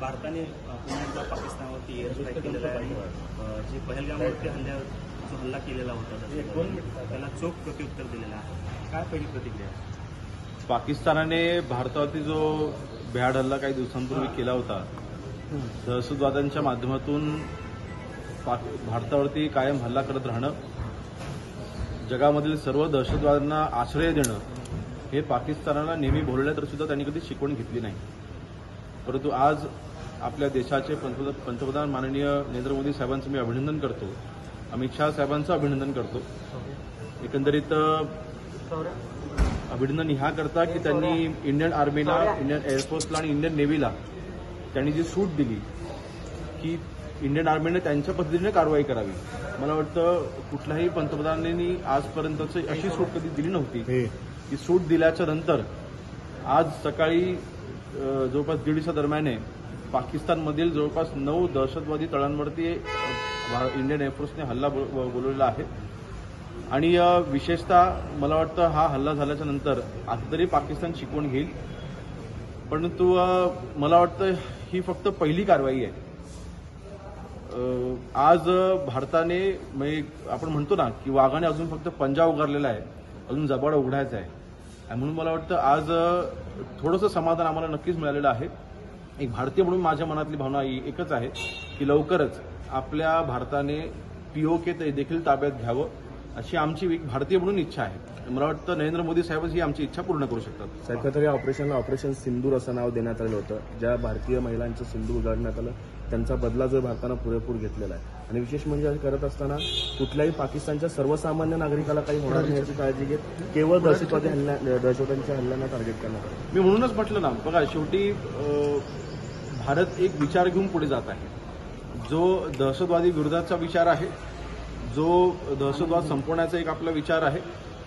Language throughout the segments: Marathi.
भारताने पुन्हा एकदा पाकिस्तानवरती एअर स्ट्राईक केलेला आहे। जे पहलगामवरती हल्ला केलेला होता त्याला चोख प्रत्युत्तर दिलेलं आहे। काय पहिली प्रतिक्रिया? पाकिस्तानाने भारतावरती जो भ्याड हल्ला काही दिवसांपूर्वी केला होता, दहशतवाद्यांच्या माध्यमातून भारतावरती कायम हल्ला करत राहणं, जगामधील सर्व दहशतवाद्यांना आश्रय देणं, हे पाकिस्तानाला नेहमी भोवलं तर सुद्धा त्यांनी कधी शिकवण घेतली नाही। परंतु आज आपल्या देशाचे पंतप्रधान माननीय नरेंद्र मोदी साहेबांचं मी अभिनंदन करतो, अमित शाह साहेबांचं अभिनंदन करतो। एकंदरीत अभिनंदन ह्या करता की त्यांनी इंडियन आर्मीला, इंडियन एअरफोर्सला आणि इंडियन नेव्हीला त्यांनी जी सूट दिली की इंडियन आर्मीने त्यांच्या पद्धतीने कारवाई करावी। मला वाटतं कुठल्याही पंतप्रधानांनी आजपर्यंतच अशी सूट कधी दिली नव्हती। ही सूट दिल्याच्या नंतर आज सकाळी जवळपास 1:30 दरम्यान पाकिस्तानमधील जवळपास 9 दहशतवादी तळांवरती इंडियन एअरफोर्सने हल्ला बोलवलेला आहे। आणि विशेषतः मला वाटतं हा हल्ला झाल्याच्या नंतर आता तरी पाकिस्तान शिकवण घेईल, परंतु मला वाटतं ही फक्त पहिली कारवाई आहे। आज भारताने आपण म्हणतो ना की वाघाने अजून फक्त पंजा उगारलेला आहे, अजून जबाड उघडायचा आहे, आणि म्हणून मला वाटतं आज थोडंसं समाधान आम्हाला नक्कीच मिळालेलं आहे। एक भारतीय म्हणून माझ्या मनातली भावना एकच आहे की लवकरच आपल्या भारताने POK देखील ताब्यात घ्यावं, अशी आमची एक भारतीय म्हणून इच्छा आहे। मला वाटतं नरेंद्र मोदी साहेबच ही आमची इच्छा पूर्ण करू शकतात। साहेब, या ऑपरेशनला ऑपरेशन सिंदूर असं नाव देण्यात आलं होतं। ज्या भारतीय महिलांचं सिंदूर उगारण्यात आलं त्यांचा बदला जो भारतानं पुरेपूर घेतलेला आहे, आणि विशेष म्हणजे करत असताना कुठल्याही पाकिस्तानच्या सर्वसामान्य नागरिकाला काही होणार नाही याची काळजी घेत केवळ दहशतवाद्यांच्या हल्ल्यांना टार्गेट करण्यात आलं। मी म्हणूनच म्हटलं ना, बघा शेवटी भारत एक विचार घेऊन पुढे जात आहे, जो दहशतवादी विरोधाचा विचार आहे, जो दहशतवाद संपवण्याचा एक आपला विचार आहे।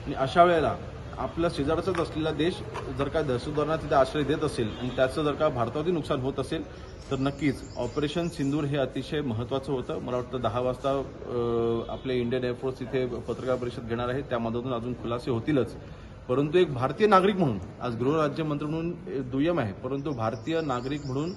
आणि अशा वेळेला आपला शेजारचाच असलेला देश जर का दहशतवाद्यांना तिथे आश्रय देत असेल आणि त्याचं जर का भारतावरती नुकसान होत असेल तर नक्कीच ऑपरेशन सिंदूर हे अतिशय महत्त्वाचं होतं। मला वाटतं 10 वाजता आपले इंडियन एअरफोर्स इथे पत्रकार परिषद घेणार आहे, त्यामधून अजून खुलासे होतीलच। परंतु एक भारतीय नागरिक म्हणून, आज गृहराज्यमंत्री म्हणून दुय्यम आहे, परंतु भारतीय नागरिक म्हणून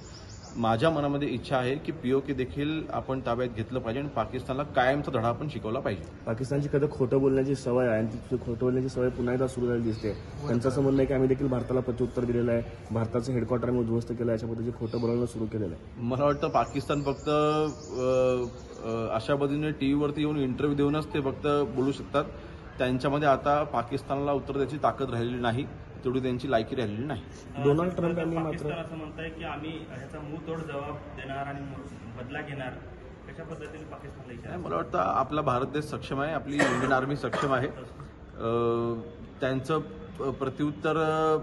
माझ्या मनामध्ये इच्छा आहे की POK देखील आपण ताब्यात घेतलं पाहिजे आणि पाकिस्तानला कायमचा धडा आपण शिकवला पाहिजे। पाकिस्तानची कधी खोटं बोलण्याची सवय आहे, आणि ती खोटं बोलण्याची सवय पुन्हा एकदा सुरू झाली दिसते। त्यांचं असं म्हणणं आहे की आम्ही देखील भारताला प्रत्युत्तर दिलेलं आहे, भारताचं हेडक्वार्टर आम्ही उद्ध्वस्त केलं, अशा पद्धतीने खोटं बोलणं सुरू केलेलं आहे। मला वाटतं पाकिस्तान फक्त अशा पद्धतीने टीव्हीवरती येऊन इंटरव्ह्यू देऊनच ते फक्त बोलू शकतात। त्यांच्यामध्ये आता पाकिस्तानला उत्तर द्यायची ताकद राहिलेली नाही, तेवढी त्यांची लायकी राहिलेली नाही। डोनाल्ड ट्रम्प यांनी मात्र असं म्हणताय की आम्ही ह्याचा मुंहतोड जबाब देणार आणि बदला घेणार, कशा पद्धतीने पाकिस्तानला इशारा? मला वाटतं आपला भारत देश सक्षम आहे, आपली इंडियन आर्मी सक्षम आहे। त्यांचं प्रत्युत्तर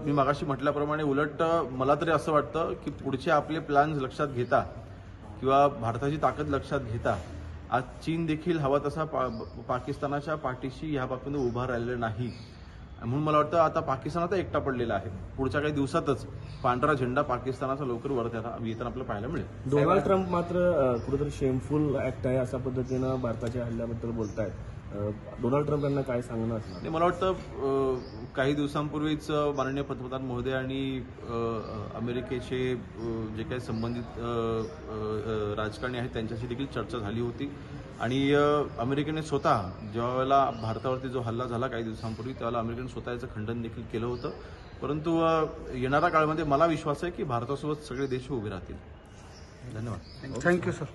मी मागाशी म्हटल्याप्रमाणे उलट मला तरी असं वाटतं की पुढचे आपले प्लॅन्स लक्षात घेता किंवा भारताची ताकद लक्षात घेता आज चीन देखील हवा तसा पाकिस्तानाच्या पाठीशी ह्या बाबतीत उभा राहिलेला नाही, म्हणून मला वाटतं आता पाकिस्तान आता एकटा पडलेला आहे। पुढच्या काही दिवसातच पांढरा झेंडा पाकिस्तानाचा लवकर वर येताना आपल्याला पाहायला मिळेल। डोनाल्ड ट्रम्प मात्र कुठेतरी शेमफुल ऍक्ट आहे अशा पद्धतीनं भारताच्या हल्ल्याबद्दल बोलतायत। डोनाल्ड ट्रम्प यांना काय सांगणं असणार? मला वाटतं काही दिवसांपूर्वीच माननीय पंतप्रधान महोदय आणि अमेरिकेचे जे काही संबंधित राजकारणी आहेत त्यांच्याशी देखील चर्चा झाली होती, आणि अमेरिकेने स्वतः ज्यावेळेला भारतावरती जो हल्ला झाला काही दिवसांपूर्वी त्यावेळेला अमेरिकेने स्वतः याचं खंडन देखील केलं होतं। परंतु येणाऱ्या काळामध्ये मला विश्वास आहे की भारतासोबत सगळे देश उभे राहतील। धन्यवाद। Thank you sir.